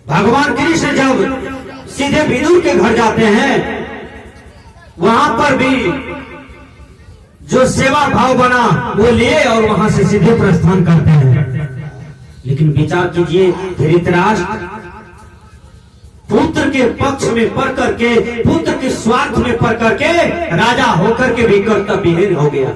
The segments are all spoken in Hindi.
भगवान कृष्ण जब सीधे विदुर के घर जाते हैं, वहां पर भी जो सेवा भाव बना वो लिए और वहां से सीधे प्रस्थान करते हैं। लेकिन विचार कीजिए, धृतराष्ट्र पुत्र के पक्ष में पढ़ करके, पुत्र के स्वार्थ में पढ़ करके राजा होकर के भी कर्तव्यहीन हो गया।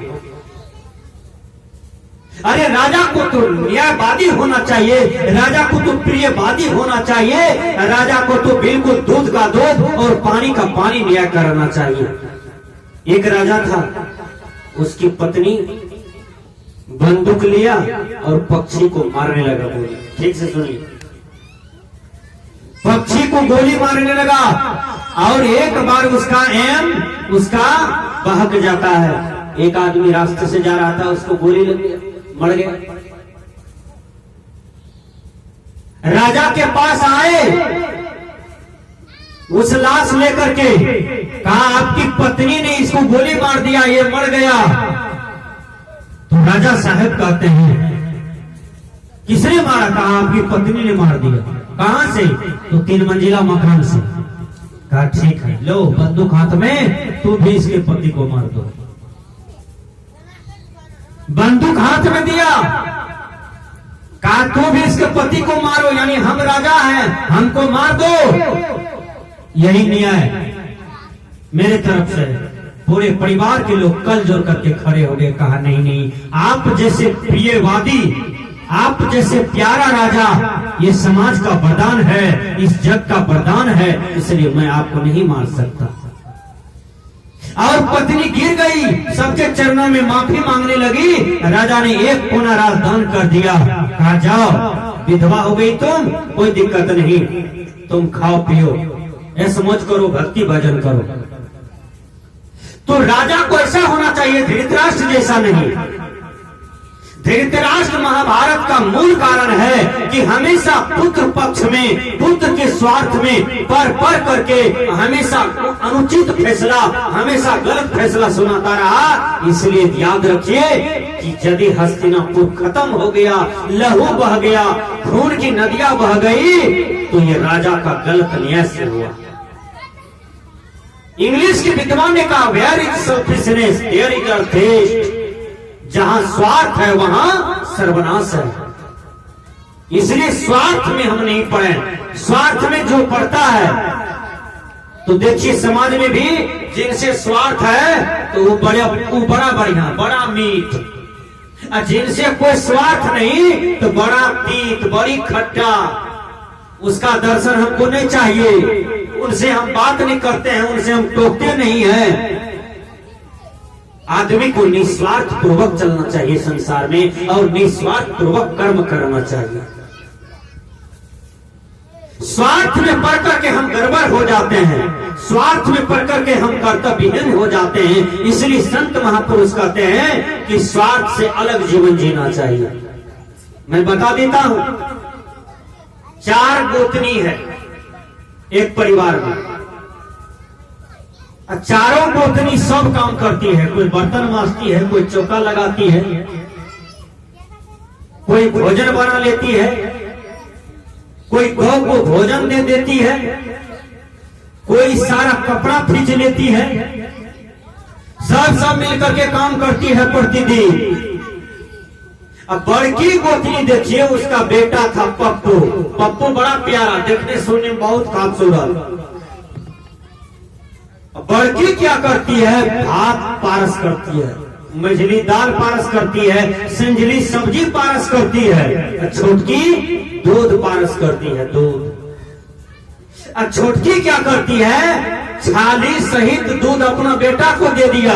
अरे राजा को तो न्यायवादी होना चाहिए, राजा को तो प्रियवादी होना चाहिए, राजा को तो बिल्कुल दूध का दूध और पानी का पानी न्याय करना चाहिए। एक राजा था, उसकी पत्नी बंदूक लिया और पक्षी को मारने लगा। बोली, ठीक से सुनिए, पक्षी को गोली मारने लगा और एक बार उसका एम बहक जाता है। एक आदमी रास्ते से जा रहा था, उसको गोली लग गया, मर गया। राजा के पास आए, उस लाश लेकर के कहा आपकी पत्नी ने इसको गोली मार दिया, ये मर गया। तो राजा साहब कहते हैं किसने मारा? कहा आपकी पत्नी ने मार दिया। कहां से? तो 3 मंजिला मकान से। कहा ठीक है, लो बंदूक हाथ में, तू भी इसके पति को मार दो। बंदूक हाथ में दिया, कहा तू भी इसके पति को मारो, यानी हम राजा हैं, हमको मार दो। यही न्याय मेरे तरफ से। पूरे परिवार के लोग कल जोड़ करके खड़े हो गए। कहा नहीं नहीं, आप जैसे प्रियवादी, आप जैसे प्यारा राजा, ये समाज का वरदान है, इस जग का वरदान है, इसलिए मैं आपको नहीं मार सकता। और पत्नी गिर गई, सबके चरणों में माफी मांगने लगी। राजा ने 1 कोना राज दान कर दिया। कहा जाओ, विधवा हो गई तुम, कोई दिक्कत नहीं, तुम खाओ पियो, ऐसा मौज करो, भक्ति भजन करो। तो राजा को ऐसा होना चाहिए, धृतराष्ट्र जैसा नहीं। धृतराष्ट्र महाभारत का मूल कारण है कि हमेशा पुत्र पक्ष में, पुत्र के स्वार्थ में पढ़ करके हमेशा अनुचित फैसला, हमेशा गलत फैसला सुनाता रहा। इसलिए याद रखिए कि यदि हस्तिनापुर खत्म हो गया, लहू बह गया, खून की नदियां बह गई, तो ये राजा का गलत न्याय से हुआ। इंग्लिश के विद्वान ने कहा where is selfishness there is earthiest. जहां स्वार्थ है वहां सर्वनाश है। इसलिए स्वार्थ में हम नहीं पढ़े। स्वार्थ में जो पढ़ता है, तो देखिए समाज में भी जिनसे स्वार्थ है तो वो बड़ा बढ़िया, बड़ा मीठ, और जिनसे कोई स्वार्थ नहीं तो बड़ा तीत, बड़ी खट्टा। उसका दर्शन हमको नहीं चाहिए, उनसे हम बात नहीं करते हैं, उनसे हम टोकते नहीं हैं। आदमी को निस्वार्थ पूर्वक चलना चाहिए संसार में, और निस्वार्थ पूर्वक कर्म करना चाहिए। स्वार्थ में पढ़ करके हम गड़बड़ हो जाते हैं, स्वार्थ में पढ़ करके हम कर्तव्यहीन हो जाते हैं। इसलिए संत महापुरुष कहते हैं कि स्वार्थ से अलग जीवन जीना चाहिए। मैं बता देता हूं, 4 गोतनी है एक परिवार में, चारों गोतनी सब काम करती है। कोई बर्तन मांजती है, कोई चौका लगाती है, कोई भोजन बना लेती है, कोई गौ को भोजन दे देती है, कोई सारा कपड़ा खींच लेती है। सब मिलकर के काम करती है प्रतिदिन। अब बड़की गोतनी देखिए, उसका बेटा था पप्पू। पप्पू बड़ा प्यारा, देखने सुनने में बहुत खूबसूरत। बड़की क्या करती है? भात पारस करती है, मझली दाल पारस करती है, संजली सब्जी पारस करती है। छोटकी दूध पारस करती है, दूध। छोटकी क्या करती है? छाली सहित दूध अपना बेटा को दे दिया,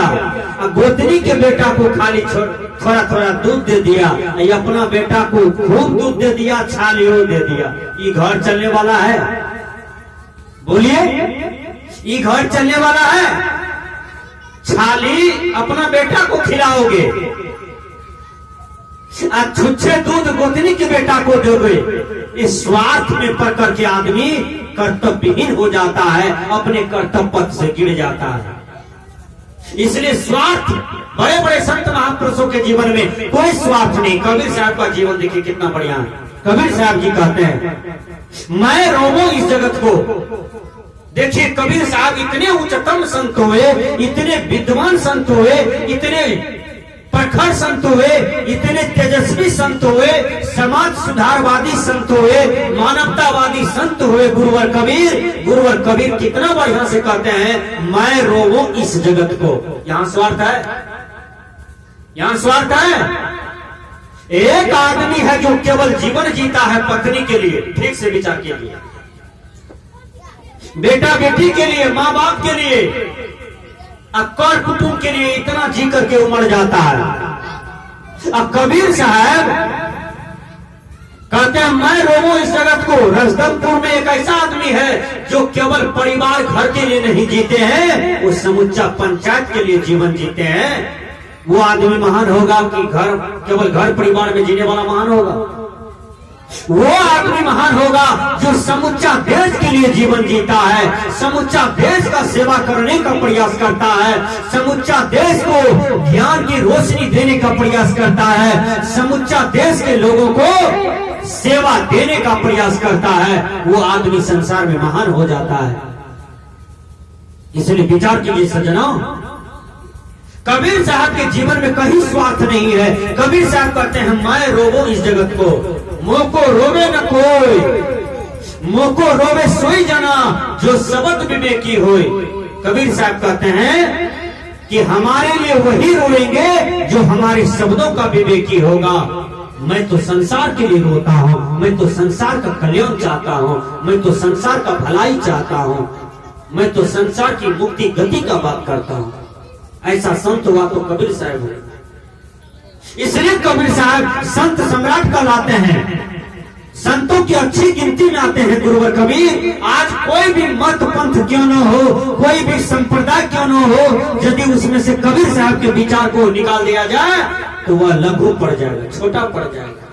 गोतनी के बेटा को खाली थोड़ा थोड़ा दूध दे दिया, अपना बेटा को खूब दूध दे दिया, छाली दे दिया। ये घर चलने वाला है? बोलिए, ये घर चलने वाला है? छाली अपना बेटा को खिलाओगे, छुच्छे दूध गोतनी के बेटा को दोगे। इस स्वार्थ में पड़ करके आदमी कर्तव्यहीन हो जाता है, अपने कर्तव्य पथ से गिर जाता है। इसलिए स्वार्थ, बड़े बड़े संत महापुरुषों के जीवन में कोई स्वार्थ नहीं। कबीर साहब का जीवन देखिए कितना बढ़िया है। कबीर साहब जी कहते हैं मैं रोऊं इस जगत को। देखिए कबीर साहब इतने उच्चतम संत हुए, इतने विद्वान संत हुए, इतने प्रखर संत हुए, इतने तेजस्वी संत हुए, समाज सुधारवादी संत हुए, मानवतावादी संत हुए गुरुवर कबीर कितना बढ़िया से कहते हैं मैं रोऊं इस जगत को। यहां स्वार्थ है, यहां स्वार्थ है। एक आदमी है जो केवल जीवन जीता है पत्नी के लिए, ठीक से विचार कीजिए, बेटा बेटी के लिए, माँ बाप के लिए, कर कुटुंब के लिए इतना जी करके उमड़ जाता है। अब कबीर साहब कहते हैं मैं रोऊं इस जगत को। रजदमपुर में एक ऐसा आदमी है जो केवल परिवार घर के लिए नहीं जीते हैं, वो समुच्चा पंचायत के लिए जीवन जीते हैं। वो आदमी महान होगा कि केवल घर परिवार में जीने वाला महान होगा? वो आदमी महान होगा जो समुच्चा देश के लिए जीवन जीता है, समुच्चा देश का सेवा करने का प्रयास करता है, समुच्चा देश को ज्ञान की रोशनी देने का प्रयास करता है, समुच्चा देश के लोगों को सेवा देने का प्रयास करता है। वो आदमी संसार में महान हो जाता है। इसलिए विचार कीजिए सज्जनों, कबीर साहब के जीवन में कहीं स्वार्थ नहीं है। कबीर साहब कहते हैं मैं रोवो इस जगत को, मोको रोवे न कोई, मोको रोवे सोई जना जो शब्द विवेकी होए। कबीर साहब कहते हैं कि हमारे लिए वही रोएंगे जो हमारे शब्दों का विवेकी होगा। मैं तो संसार के लिए रोता हूँ, मैं तो संसार का कल्याण चाहता हूँ, मैं तो संसार का भलाई चाहता हूँ, मैं तो संसार की मुक्ति गति का बात करता हूँ। ऐसा संत हुआ तो कबीर साहब हुए। इसलिए कबीर साहब संत सम्राट कहलाते हैं, संतों की अच्छी गिनती में आते हैं गुरुवर कबीर। आज कोई भी मत पंथ क्यों न हो, कोई भी संप्रदाय क्यों न हो, यदि उसमें से कबीर साहब के विचार को निकाल दिया जाए तो वह लघु पड़ जाएगा, छोटा पड़ जाएगा,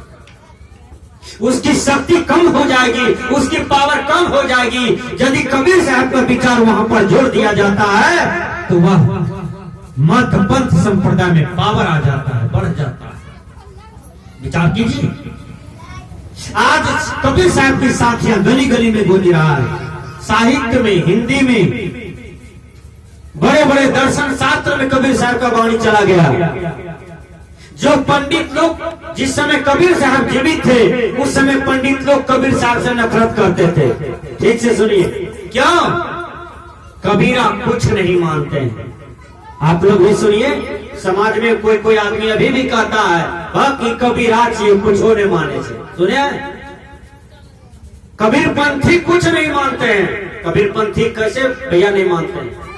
उसकी शक्ति कम हो जाएगी, उसकी पावर कम हो जाएगी। यदि कबीर साहब का विचार वहां पर जोड़ दिया जाता है तो वह मत पंथ संप्रदाय में पावर आ जाता है, बढ़ जाता है। विचार कीजिए, आज कबीर साहब की साखियां गली गली में गूंज रहा है। साहित्य में, हिंदी में, बड़े बड़े दर्शन शास्त्र में कबीर साहब का वाणी चला गया। जो पंडित लोग जिस समय कबीर साहब जीवित थे उस समय पंडित लोग कबीर साहब से नफरत करते थे। ठीक से सुनिए, क्यों? कबीरा कुछ नहीं मानते हैं। आप लोग भी सुनिए, समाज में कोई कोई आदमी अभी भी कहता है बाकी कबीरा चाहिए, कुछ होने माने से। सुनिए, कबीरपंथी कुछ नहीं मानते हैं। कबीरपंथी कैसे भैया नहीं मानते हैं?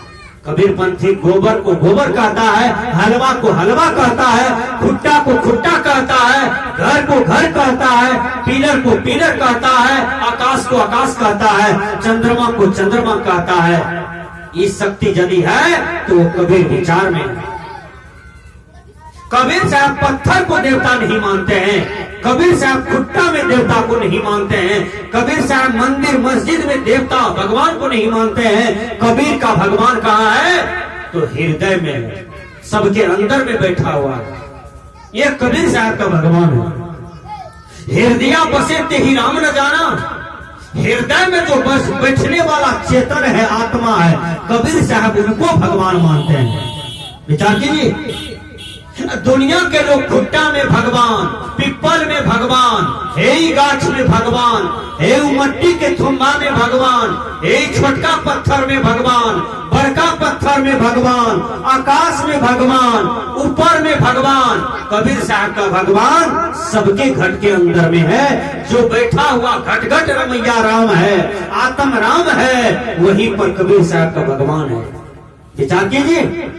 कबीरपंथी गोबर को गोबर कहता है, हलवा को हलवा कहता है, खुट्टा को खुट्टा कहता है, घर को घर कहता है, पिलर को पिलर कहता है, आकाश को आकाश कहता है, चंद्रमा को चंद्रमा कहता है। ये शक्ति यदि है तो वो कबीर विचार में है। कबीर साहब पत्थर को देवता नहीं मानते हैं, कबीर साहब खुट्टा में देवता को नहीं मानते हैं, कबीर साहब मंदिर मस्जिद में देवता भगवान को नहीं मानते हैं। कबीर का भगवान कहाँ है? तो हृदय में है, सबके अंदर में बैठा हुआ है। ये कबीर साहब का भगवान है। हृदय बसे ते ही राम न जाना। हृदय में जो बस बैठने वाला चेतन है, आत्मा है, कबीर साहब उनको भगवान मानते हैं। विचार कीजिए, दुनिया के लोग खुट्टा में भगवान, पिपल में भगवान, हे गाछ में भगवान, हे मट्टी के थुम्बा में भगवान, हे छोटका पत्थर में भगवान, बड़का पत्थर में भगवान, आकाश में भगवान, ऊपर में भगवान। कबीर साहब का भगवान सबके घट के अंदर में है। जो बैठा हुआ घट घट रमैया राम है, आत्म राम है, वहीं पर कबीर साहब का भगवान है। विचार कीजिए,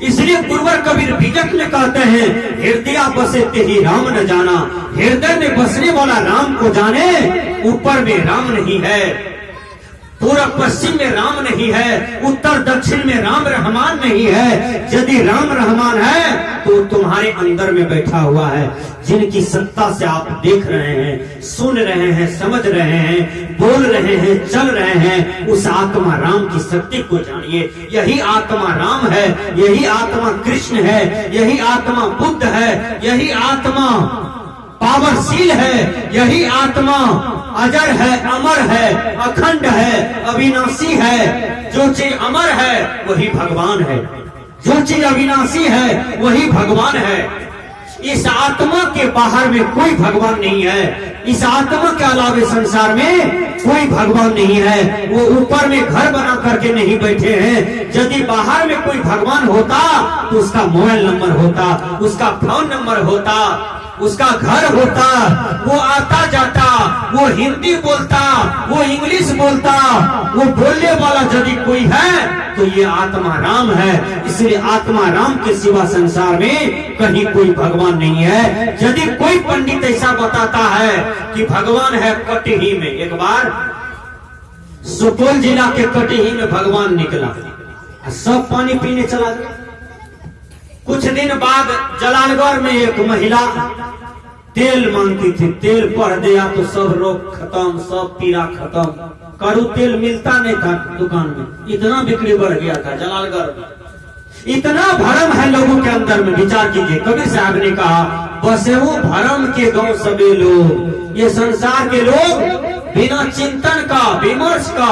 इसलिए गुरुवर कबीर बीजक में कहते हैं हृदय बसे ते ही राम न जाना। हृदय में बसने वाला राम को जाने, ऊपर में राम नहीं है, पूर्व पश्चिम में राम नहीं है, उत्तर दक्षिण में राम रहमान नहीं है। यदि राम रहमान है तो तुम्हारे अंदर में बैठा हुआ है, जिनकी सत्ता से आप देख रहे हैं, सुन रहे हैं, समझ रहे हैं, बोल रहे हैं, चल रहे हैं। उस आत्मा राम की शक्ति को जानिए। यही आत्मा राम है, यही आत्मा कृष्ण है, यही आत्मा बुद्ध है, यही आत्मा पावरशील है, यही आत्मा अजर है, अमर है, अखंड है, अविनाशी है। जो चीज अमर है वही भगवान है, जो चीज अविनाशी है वही भगवान है। इस आत्मा के बाहर में कोई भगवान नहीं है, इस आत्मा के अलावे संसार में कोई भगवान नहीं है। वो ऊपर में घर बना करके नहीं बैठे हैं। यदि बाहर में कोई भगवान होता तो उसका मोबाइल नंबर होता, उसका फोन नंबर होता, उसका घर होता, वो आता जाता, वो हिंदी बोलता, वो इंग्लिश बोलता, वो बोलने वाला यदि कोई है तो ये आत्मा राम है। इसलिए आत्मा राम के सिवा संसार में कहीं कोई भगवान नहीं है। यदि कोई पंडित ऐसा बताता है कि भगवान है कटही में, एक बार सुपौल जिला के कटही में भगवान निकला, सब पानी पीने चला गया। कुछ दिन बाद जलालगढ़ में एक महिला तेल मांगती थी, तेल पड़ दिया तो सब रोग खत्म, सब पीड़ा खत्म। कड़ू तेल मिलता नहीं था दुकान में, इतना बिक्री बढ़ गया था जलालगढ़ में। इतना भरम है लोगों के अंदर में, विचार कीजिए। कबीर साहब ने कहा, बसे वो भरम के गांव सभी लोग, ये संसार के लोग बिना चिंतन का, विमर्श का,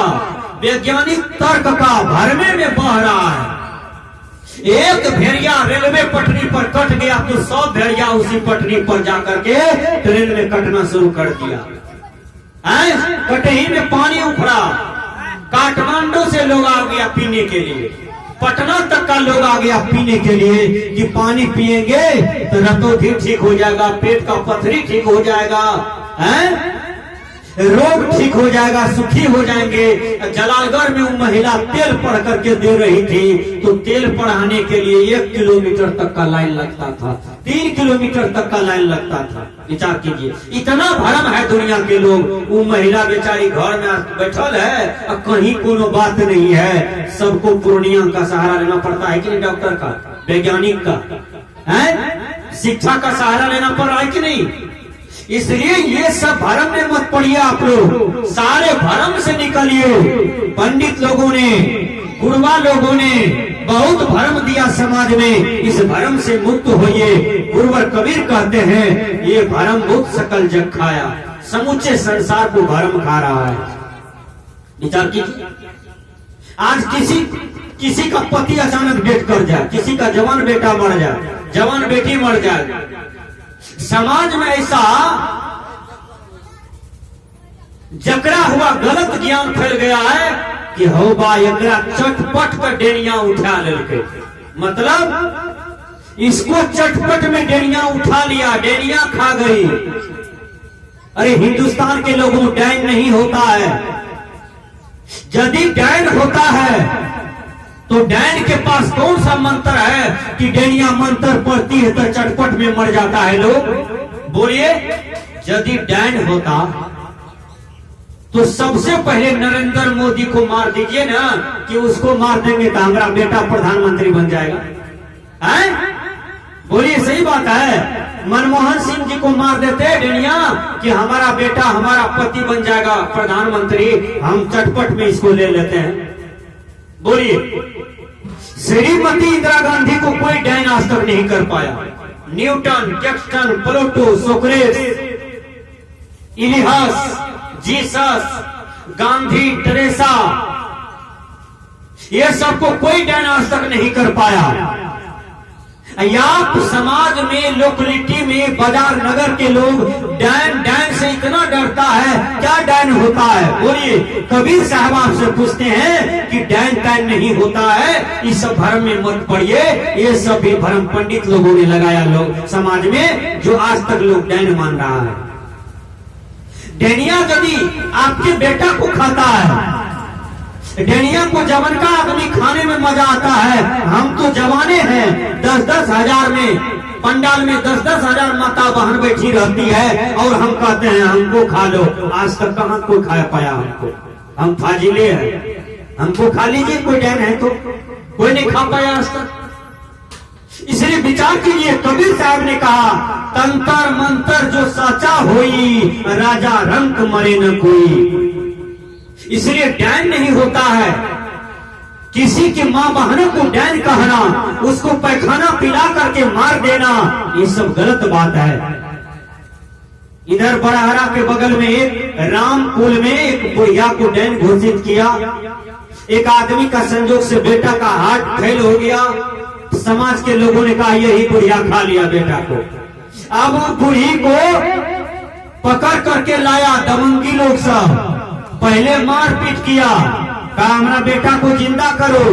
वैज्ञानिक तर्क का भरमे में बह रहा है। एक भेड़िया रेलवे पटरी पर कट गया तो 100 भेड़िया उसी पटरी पर जाकर के ट्रेन में कटना शुरू कर दिया। कटही में पानी उखड़ा, काठमांडू से लोग आ गया पीने के लिए, पटना तक का लोग आ गया पीने के लिए कि पानी पिएंगे तो रतौंधी ठीक हो जाएगा, पेट का पथरी ठीक हो जाएगा, रोग ठीक हो जाएगा, सुखी हो जाएंगे। जलालगढ़ में वो महिला तेल पढ़ करके दे रही थी तो तेल पढ़ाने के लिए 1 किलोमीटर तक का लाइन लगता था, 3 किलोमीटर तक का लाइन लगता था। विचार कीजिए, इतना भरम है दुनिया के लोग। वो महिला बेचारी घर में बैठल है, कहीं कोनो बात नहीं है। सबको पूर्णिया का सहारा लेना पड़ता है कि नहीं, डॉक्टर का, वैज्ञानिक का, शिक्षा का सहारा लेना पड़ रहा है कि नहीं। इसलिए ये सब भरम में मत पड़िए आप लोग, सारे भरम से निकलिए। पंडित लोगों ने, गुरुवा लोगों ने बहुत भरम दिया समाज में, इस भरम से मुक्त होइए। गुरुवर कबीर कहते हैं, ये भरम मुक्त सकल जग खाया, समूचे संसार को भरम खा रहा है। विचार कीजिए, आज किसी का पति अचानक डेथ कर जाए, किसी का जवान बेटा मर जाए, जवान बेटी मर जाए, समाज में ऐसा जकड़ा हुआ गलत ज्ञान फैल गया है कि हो बा एकरा चटपट कर डेनिया उठा लेके, मतलब इसको चटपट में डेनिया उठा लिया, डेनिया खा गई। अरे हिंदुस्तान के लोगों में डैन नहीं होता है। यदि डैन होता है तो डैन के पास कौन सा मंत्र है कि डेनिया मंत्र पढ़ती है तो चटपट में मर जाता है लोग, बोलिए। यदि डैन होता तो सबसे पहले नरेंद्र मोदी को मार दीजिए ना, कि उसको मार देंगे तो हमारा बेटा प्रधानमंत्री बन जाएगा, हैं? बोलिए, सही बात है। मनमोहन सिंह जी को मार देते डेनिया कि हमारा बेटा, हमारा पति बन जाएगा प्रधानमंत्री, हम चटपट में इसको ले लेते हैं। बोलिए, श्रीमती इंदिरा गांधी को कोई डैन आज तक नहीं कर पाया। Newton, Jackson, Pluto, Socrates, Ilyas, Jesus, Gandhi, Teresa, ये सबको कोई डैन आज तक नहीं कर पाया। आप समाज में, लोकलिटी में, बाजार नगर के लोग डैन से इतना डरता है। क्या डैन होता है, बोलिए। कबीर साहब आपसे पूछते हैं कि डैन नहीं होता है, इस सब भरम में मत पड़िए। ये सब भी भरम पंडित लोगों ने लगाया लोग समाज में, जो आज तक लोग डैन मान रहा है। डेनिया यदि आपके बेटा को खाता है, डेनिया को जवान का आदमी खाने में मजा आता है। हम तो जवाने हैं, 10-10 हजार में पंडाल में 10-10 हजार माता बहन बैठी रहती है और हम कहते हैं हमको खा लो। आज तक कहाँ कोई खा पाया हमको, हम फाजिले हैं, हमको खा लीजिए। कोई डैन है तो कोई नहीं खा पाया आज तक। इसलिए विचार कीजिए, कबीर साहब ने कहा, तंत्र मंत्र जो साचा होई, राजा रंक मरे न कोई। इसलिए डैन नहीं होता है। किसी की माँ बहनों को डैन कहना, उसको पैखाना पिला करके मार देना, ये सब गलत बात है। इधर बड़हरा के बगल में एक रामकुल में एक बुढ़िया को डैन घोषित किया। एक आदमी का संजोग से बेटा का हार्ट फेल हो गया। समाज के लोगों ने कहा यही बुढ़िया खा लिया बेटा को। अब बूढ़ी को पकड़ करके लाया दबंगी लोग सब। पहले मारपीट किया, कहा हमारा बेटा को जिंदा करो।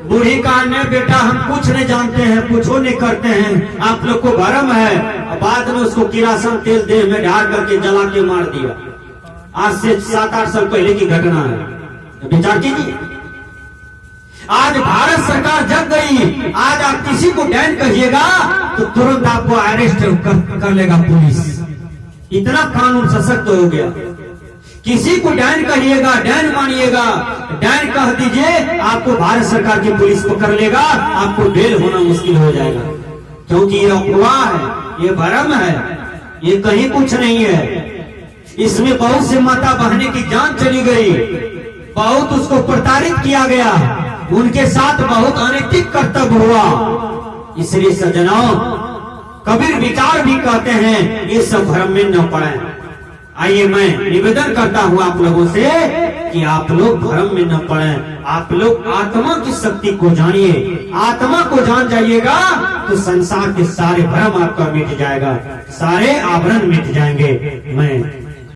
बूढ़ी कहा नहीं बेटा हम कुछ नहीं जानते हैं, कुछ नहीं करते हैं, आप लोग को भरम है। बाद में उसको किरासन तेल देह में ढाल करके जला के मार दिया। आज से 7-8 साल पहले की घटना है, तो विचार कीजिए। आज भारत सरकार जग गई। आज आप किसी को डैन कहिएगा तो तुरंत आपको अरेस्ट कर लेगा पुलिस। इतना कानून सशक्त हो गया। किसी को डैन कहिएगा, डैन मानिएगा, डैन कह दीजिए, आपको भारत सरकार की पुलिस पकड़ लेगा, आपको बेल होना मुश्किल हो जाएगा। क्योंकि ये अफवाह है, ये भरम है, ये कहीं कुछ नहीं है। इसमें बहुत से माता बहने की जान चली गई, बहुत उसको प्रताड़ित किया गया, उनके साथ बहुत अनैतिक कर्तव्य हुआ। इसलिए सज्जनों, कबीर विचार भी कहते हैं ये सब भ्रम में न पड़े। आइए मैं निवेदन करता हूँ आप लोगों से कि आप लोग भ्रम में न पड़े। आप लोग आत्मा की शक्ति को जानिए। आत्मा को जान जाइएगा तो संसार के सारे भ्रम आपका मिट जाएगा, सारे आवरण मिट जाएंगे। मैं